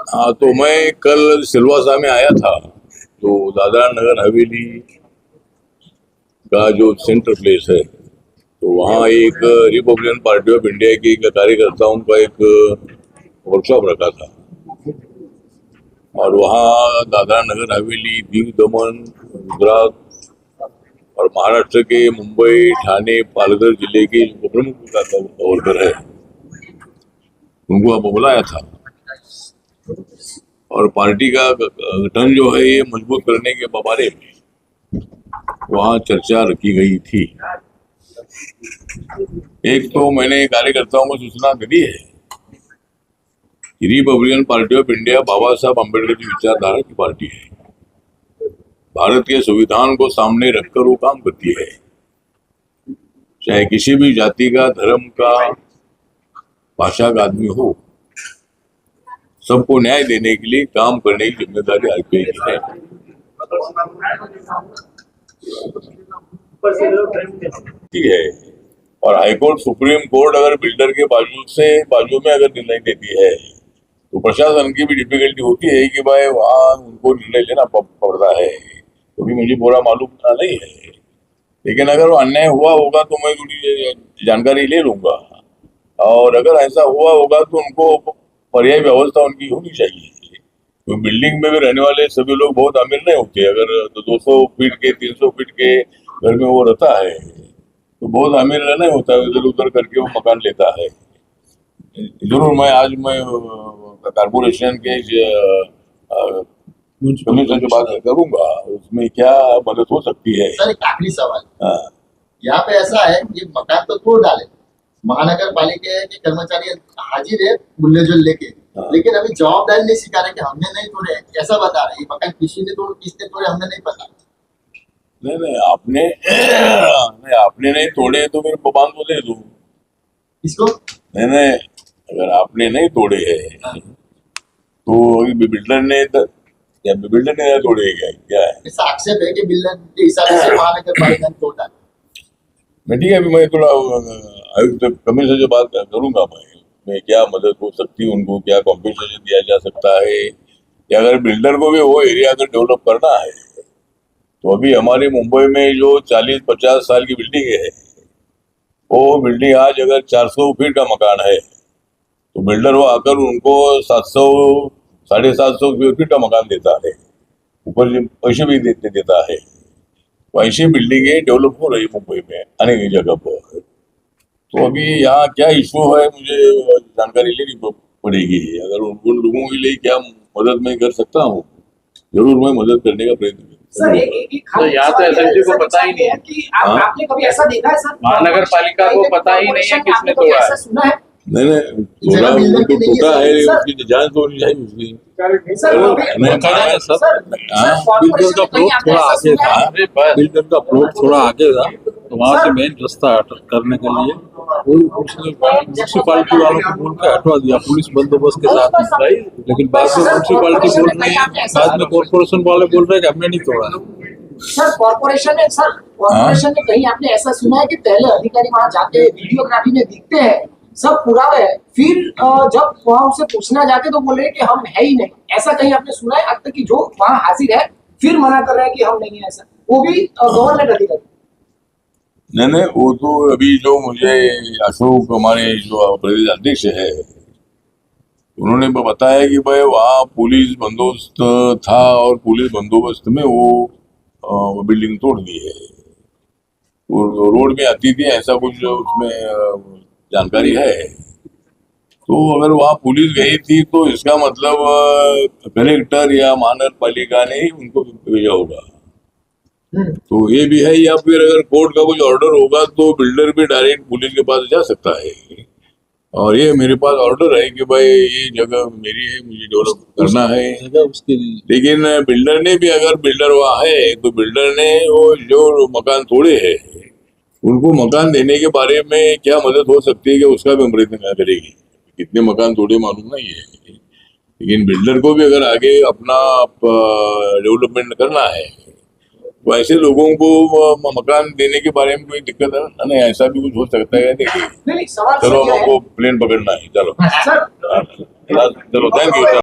हाँ, तो मैं कल सिलवासा में आया था। तो दादरा नगर हवेली का जो सेंट्रल प्लेस है, तो वहाँ एक रिपब्लिकन पार्टी ऑफ इंडिया के कार्यकर्ताओं का एक वर्कशॉप रखा था। और वहाँ दादरा नगर हवेली, दीव दमन, गुजरात और महाराष्ट्र के मुंबई, ठाणे, पालघर जिले के जो प्रमुख वर्कर है, उनको अब बुलाया था। और पार्टी का गठन जो है ये मजबूत करने के बारे में वहाँ चर्चा रखी गई थी। एक तो मैंने कार्यकर्ताओं को सूचना दी है कि रिपब्लिकन पार्टी ऑफ इंडिया बाबा साहब अम्बेडकर की विचारधारा की पार्टी है। भारत के संविधान को सामने रखकर वो काम करती है। चाहे किसी भी जाति का, धर्म का, भाषा का आदमी हो, सबको न्याय देने के लिए काम करने की जिम्मेदारी आरपीआई की है। ठीक है। और हाईकोर्ट, सुप्रीम कोर्ट अगर बिल्डर के बाजू में अगर निर्णय देती है तो प्रशासन की भी डिफिकल्टी होती है कि भाई वहाँ उनको निर्णय लेना पड़ता है, क्योंकि मुझे पूरा मालूम नहीं है। लेकिन अगर वो अन्याय हुआ होगा तो मैं थोड़ी जानकारी ले लूंगा, और अगर ऐसा हुआ होगा तो उनको पर्याय व्यवस्था उनकी होनी चाहिए। तो बिल्डिंग में भी रहने वाले सभी लोग बहुत अमीर नहीं होते। अगर 200 फीट के, 300 फीट के घर में वो रहता है तो बहुत अमीर नहीं होता है, इधर उधर करके वो मकान लेता है। जरूर मैं कारपोरेशन के कमीशन से बात करूंगा, उसमें क्या मदद हो सकती है। सर एक आखिरी सवाल, हाँ, यहाँ पे ऐसा है कि मकान तो तोड़ डाले, महानगर पालिका के कर्मचारी हाजिर है बुल्ले जुल लेके, लेकिन अभी जवाबदारी नहीं स्वीकार है कि हमने नहीं तोड़े, ऐसा बता रहे। मकान किसने तोड़े हमने नहीं पता। नहीं आपने नहीं तोड़े तो फिर बांध को दे दो इसको। नहीं, अगर आपने नहीं तोड़े हैं तो बिल्डर ने या बिल्डर ने तोड़े क्या है? आक्षेप है कि बिल्डर के हिसाब से महानगर पालिका ने तोड़ा। मैं ठीक है, अभी मैं थोड़ा आयुक्त कमिश्नर से बात करूंगा। मैं क्या मदद हो सकती है, उनको क्या कॉम्पेंसेशन दिया जा सकता है, या अगर बिल्डर को भी वो एरिया अगर डेवलप करना है तो अभी हमारे मुंबई में जो 40-50 साल की बिल्डिंग है, वो बिल्डिंग आज अगर 400 फीट का मकान है तो बिल्डर वो आकर उनको 700, 750 स्क्वायर फीट का मकान देता है, ऊपर पैसे भी देता है। तो ऐसी बिल्डिंगें डेवलप हो रही मुंबई में अनेक जगह पर। तो अभी यहाँ क्या इशू है मुझे जानकारी लेनी पड़ेगी। अगर उन लोगों के लिए क्या मदद मैं कर सकता हूँ, जरूर मैं मदद करने का प्रयत्न करूँगा। तो यहाँ तो एसएमसी को पता ही नहीं है कि आपने कभी ऐसा देखा है सर? महानगर पालिका को पता ही नहीं है किसने तोड़ा है। सुना है? नहीं, थोड़ा उनको टूटा है, उसकी जांच तो होनी चाहिए उसकी। बिल्डर का प्लॉट थोड़ा आगे था, तो वहाँ से मेन रास्ता करने के लिए वो उसने म्यूनसिपालिटी वालों को बोल के हटवा दिया पुलिस बंदोबस्त के साथ। लेकिन बाद में म्यूनसिपालिटी बोल रही है, बाद में कॉर्पोरेशन वाले बोल रहे हैं कि हमने नहीं तोड़ा। सर कॉर्पोरेशन ने कहीं आपने ऐसा सुना है कि पहले अधिकारी वहाँ जाके वीडियोग्राफी में दिखते हैं, सब पुरावे है, फिर जब वहाँ उसे पूछना जाते तो बोल रहे हैं कि हम है ही नहीं। ऐसा कहीं आपने सुना है आज तक कि जो वहाँ हाजिर है फिर मना कर रहे हैं कि हम नहीं है? ऐसा वो भी गवर्नमेंट अधिकारी? नहीं, वो तो अभी जो मुझे अशोक हमारे जो प्रदेश अध्यक्ष है उन्होंने बताया कि भाई वहाँ पुलिस बंदोबस्त था और पुलिस बंदोबस्त में वो बिल्डिंग तोड़ दी है। वो रोड में आती थी, ऐसा कुछ उसमें जानकारी है। तो अगर वहाँ पुलिस गई थी तो इसका मतलब कलेक्टर या महानगर पालिका ने उनको भेजा होगा। तो ये भी है, या फिर अगर कोर्ट का कुछ ऑर्डर होगा तो बिल्डर भी डायरेक्ट पुलिस के पास जा सकता है। और ये मेरे पास ऑर्डर है कि भाई ये जगह मेरी है, मुझे डेवलप करना है उसके लिए। लेकिन बिल्डर ने भी, अगर बिल्डर वहाँ है तो बिल्डर ने वो जो मकान तोड़े हैं उनको मकान देने के बारे में क्या मदद हो सकती है कि उसका भी प्रयत्न करेगी। कितने मकान तोड़े मालूम नहीं है, लेकिन बिल्डर को भी अगर आगे अपना डेवलपमेंट करना है तो ऐसे लोगों को मकान देने के बारे में कोई दिक्कत है नहीं। ऐसा भी कुछ हो सकता है। देखिए, चलो हमको प्लेन पकड़ना है, चलो चलो, थैंक यू।